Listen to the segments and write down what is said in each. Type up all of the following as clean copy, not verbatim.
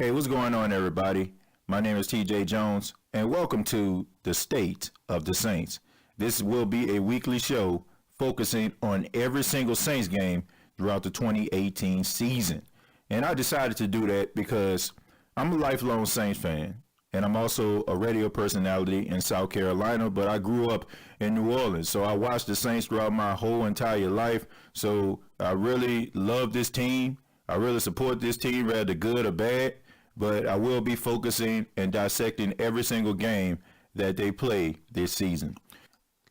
Hey, what's going on, everybody? My name is TJ Jones, and welcome to the State of the Saints. This will be a weekly show focusing on every single Saints game throughout the 2018 season. And I decided to do that because I'm a lifelong Saints fan, and I'm also a radio personality in South Carolina, but I grew up in New Orleans, so I watched the Saints throughout my whole entire life. So I really love this team. I really support this team, whether good or bad. But I will be focusing and dissecting every single game that they play this season.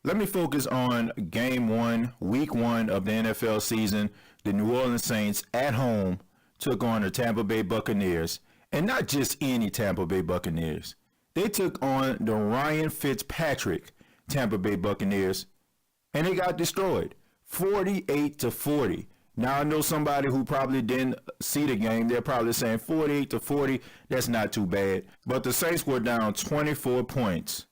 Let me focus on game one, week one of the NFL season. The New Orleans Saints at home took on the Tampa Bay Buccaneers, and not just any Tampa Bay Buccaneers. They took on the Ryan Fitzpatrick Tampa Bay Buccaneers, and they got destroyed, 48-40. Now, I know somebody who probably didn't see the game. They're probably saying 48-40, that's not too bad. But the Saints were down 24 points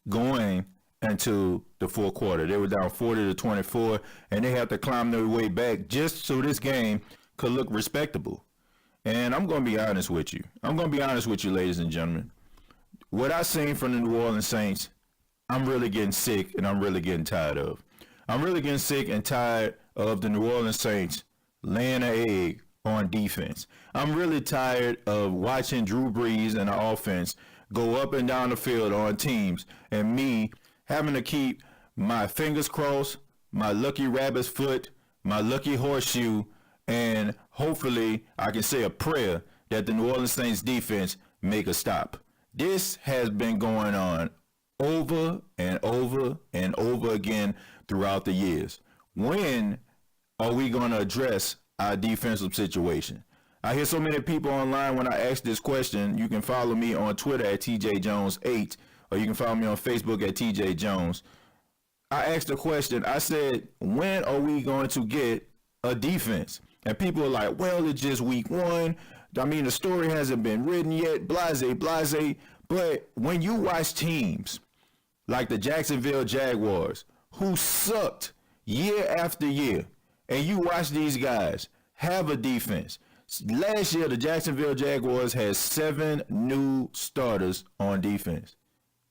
going into the fourth quarter. They were down 40-24, and they had to climb their way back just so this game could look respectable. And I'm going to be honest with you. Ladies and gentlemen. What I seen from the New Orleans Saints, I'm really getting sick, and I'm really getting tired of. I'm really getting sick and tired of the New Orleans Saints laying an egg on defense. I'm really tired of watching Drew Brees and the offense go up and down the field on teams and me having to keep my fingers crossed, my lucky rabbit's foot, my lucky horseshoe, and hopefully I can say a prayer that the New Orleans Saints defense make a stop. This has been going on over and over and over again throughout the years. When are we going to address our defensive situation? I hear so many people online when I ask this question. You can follow me on Twitter at TJJones8, or you can follow me on Facebook at TJ Jones. I asked the question, I said, when are we going to get a defense? And people are like, well, it's just week one. I mean, the story hasn't been written yet, blase. But when you watch teams like the Jacksonville Jaguars, who sucked year after year, and you watch these guys have a defense. Last year, the Jacksonville Jaguars had 7 new starters on defense.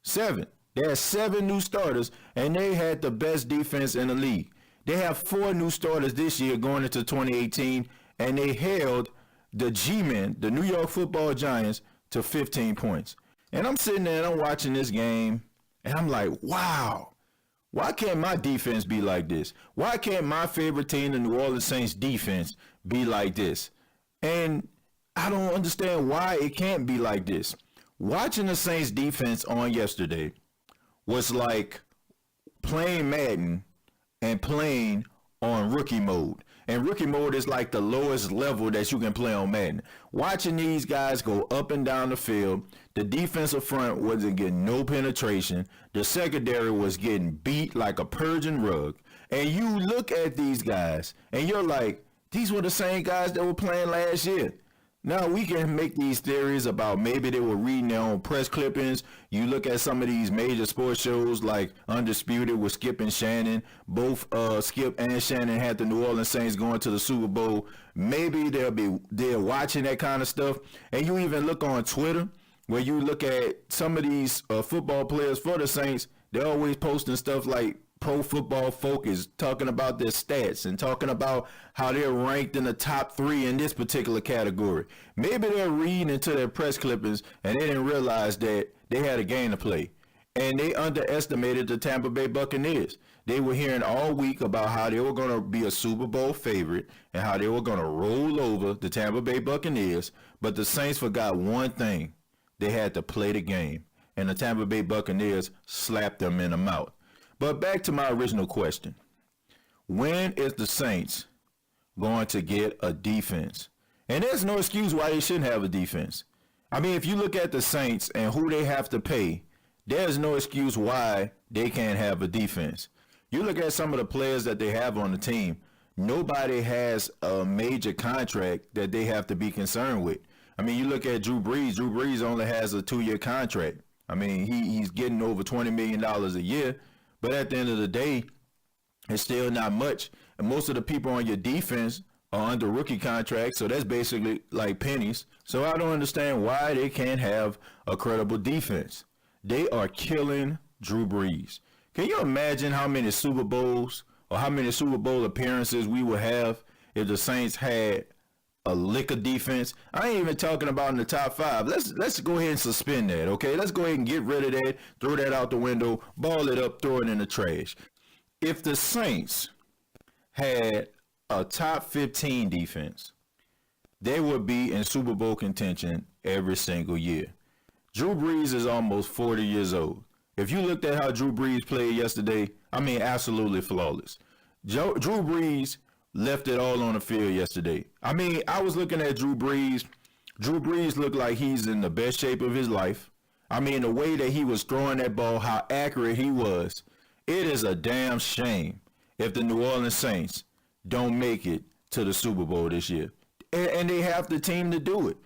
7. They had 7 new starters, and they had the best defense in the league. They have 4 new starters this year going into 2018, and they held the G-Men, the New York Football Giants, to 15 points. And I'm sitting there and I'm watching this game, and I'm like, wow. Why can't my defense be like this? Why can't my favorite team, the New Orleans Saints defense, be like this? And I don't understand why it can't be like this. Watching the Saints defense on yesterday was like playing Madden and playing on rookie mode. And rookie mode is like the lowest level that you can play on Madden. Watching these guys go up and down the field, the defensive front wasn't getting no penetration. The secondary was getting beat like a Persian rug. And you look at these guys, and you're like, these were the same guys that were playing last year. Now, we can make these theories about maybe they were reading their own press clippings. You look at some of these major sports shows like Undisputed with Skip and Shannon. Both Skip and Shannon had the New Orleans Saints going to the Super Bowl. Maybe they're watching that kind of stuff. And you even look on Twitter where you look at some of these football players for the Saints. They're always posting stuff like Pro Football Focus, talking about their stats and talking about how they're ranked in the top 3 in this particular category. Maybe they're reading into their press clippings and they didn't realize that they had a game to play. And they underestimated the Tampa Bay Buccaneers. They were hearing all week about how they were going to be a Super Bowl favorite and how they were going to roll over the Tampa Bay Buccaneers. But the Saints forgot one thing. They had to play the game. And the Tampa Bay Buccaneers slapped them in the mouth. But back to my original question. When is the Saints going to get a defense? And there's no excuse why they shouldn't have a defense. I mean, if you look at the Saints and who they have to pay, there's no excuse why they can't have a defense. You look at some of the players that they have on the team, nobody has a major contract that they have to be concerned with. I mean, you look at Drew Brees. Drew Brees only has a 2-year contract. I mean, he's getting over $20 million a year. But at the end of the day, it's still not much. And most of the people on your defense are under rookie contracts, so that's basically like pennies. So I don't understand why they can't have a credible defense. They are killing Drew Brees. Can you imagine how many Super Bowls or how many Super Bowl appearances we would have if the Saints had a lick of defense? I ain't even talking about in the top five. Let's go ahead and suspend that, okay? Let's go ahead and get rid of that, throw that out the window, ball it up, throw it in the trash. If the Saints had a top 15 defense, they would be in Super Bowl contention every single year. Drew Brees is almost 40 years old. If you looked at how Drew Brees played yesterday, I mean, absolutely flawless. Drew Brees left it all on the field yesterday. I mean, I was looking at Drew Brees. Drew Brees looked like he's in the best shape of his life. I mean, the way that he was throwing that ball, how accurate he was. It is a damn shame if the New Orleans Saints don't make it to the Super Bowl this year. And they have the team to do it.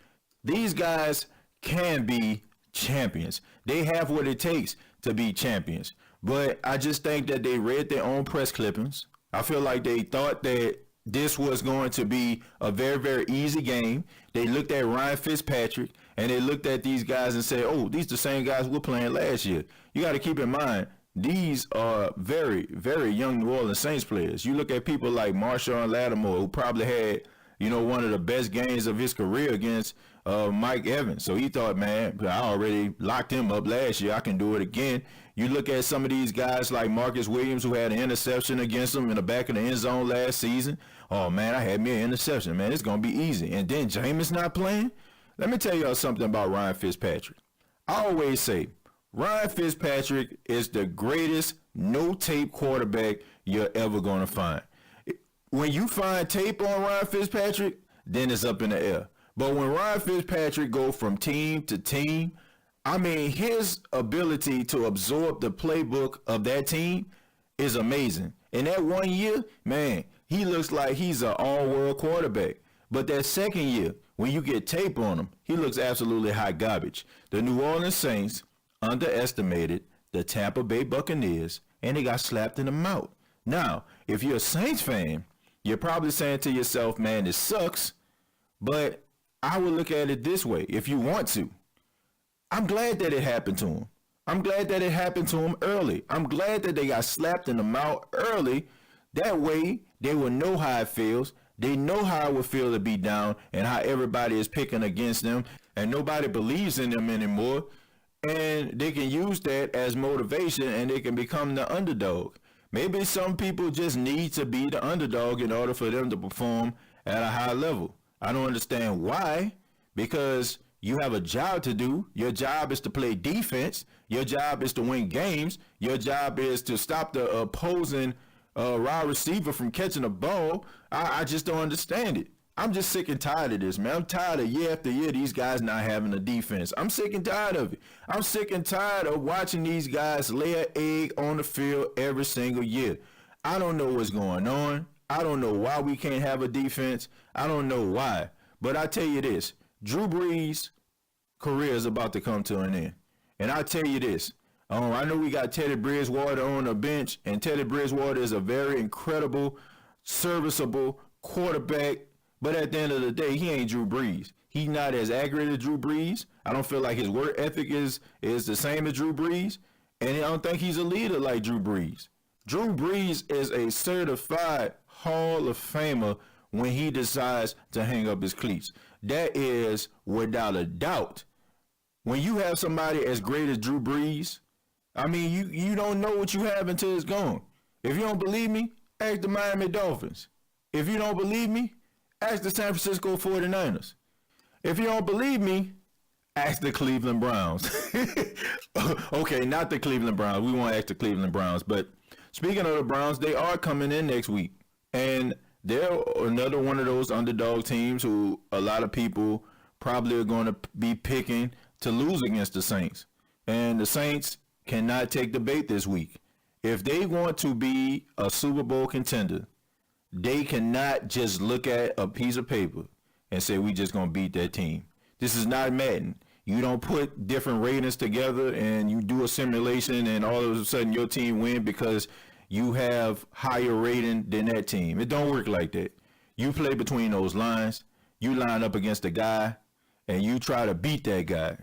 These guys can be champions. They have what it takes to be champions. But I just think that they read their own press clippings. I feel like they thought that this was going to be a very, very easy game. They looked at Ryan Fitzpatrick and they looked at these guys and said, oh, these are the same guys we were playing last year. You got to keep in mind, these are very, very young New Orleans Saints players. You look at people like Marshawn Lattimore, who probably had, one of the best games of his career against Mike Evans. So he thought, man, I already locked him up last year. I can do it again. You look at some of these guys like Marcus Williams, who had an interception against him in the back of the end zone last season. Oh, man, I had me an interception. Man, it's going to be easy. And then Jameis not playing? Let me tell y'all something about Ryan Fitzpatrick. I always say, Ryan Fitzpatrick is the greatest no-tape quarterback you're ever going to find. When you find tape on Ryan Fitzpatrick, then it's up in the air. But when Ryan Fitzpatrick go from team to team, I mean, his ability to absorb the playbook of that team is amazing. In that 1 year, man, he looks like he's an all-world quarterback. But that second year, when you get tape on him, he looks absolutely hot garbage. The New Orleans Saints underestimated the Tampa Bay Buccaneers, and they got slapped in the mouth. Now, if you're a Saints fan, you're probably saying to yourself, man, this sucks. But I would look at it this way, if you want to. I'm glad that it happened to him. I'm glad that it happened to him early. I'm glad that they got slapped in the mouth early. That way, they will know how it feels. They know how it would feel to be down and how everybody is picking against them and nobody believes in them anymore. And they can use that as motivation and they can become the underdog. Maybe some people just need to be the underdog in order for them to perform at a high level. I don't understand why, because you have a job to do. Your job is to play defense. Your job is to win games. Your job is to stop the opposing wide receiver from catching a ball. I just don't understand it. I'm just sick and tired of this, man. I'm tired of year after year these guys not having a defense. I'm sick and tired of it. I'm sick and tired of watching these guys lay an egg on the field every single year. I don't know what's going on. I don't know why we can't have a defense. I don't know why. But I tell you this, Drew Brees' career is about to come to an end. And I tell you this, I know we got Teddy Bridgewater on the bench, and Teddy Bridgewater is a very incredible, serviceable quarterback. But at the end of the day, he ain't Drew Brees. He's not as accurate as Drew Brees. I don't feel like his work ethic is the same as Drew Brees. And I don't think he's a leader like Drew Brees. Drew Brees is a certified Hall of Famer when he decides to hang up his cleats. That is without a doubt. When you have somebody as great as Drew Brees, I mean, you don't know what you have until it's gone. If you don't believe me, ask the Miami Dolphins. If you don't believe me, ask the San Francisco 49ers. If you don't believe me, ask the Cleveland Browns. Okay, not the Cleveland Browns. We won't ask the Cleveland Browns. But speaking of the Browns, they are coming in next week. And they're another one of those underdog teams who a lot of people probably are going to be picking to lose against the Saints. And the Saints cannot take the bait this week. If they want to be a Super Bowl contender, they cannot just look at a piece of paper and say, we just going to beat that team. This is not Madden. You don't put different ratings together and you do a simulation and all of a sudden your team win because you have higher rating than that team. It don't work like that. You play between those lines. You line up against a guy, and you try to beat that guy.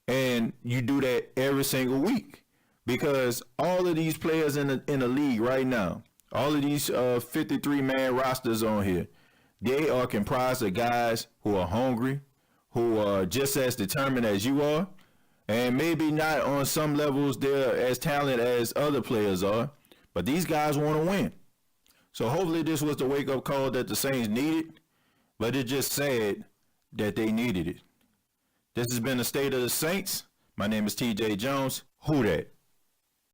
And you do that every single week because all of these players in the league right now, all of these 53-man rosters on here, they are comprised of guys who are hungry, who are just as determined as you are, and maybe not on some levels they're as talented as other players are, but these guys want to win. So hopefully this was the wake-up call that the Saints needed, but it just said that they needed it. This has been the State of the Saints. My name is TJ Jones. Who dat?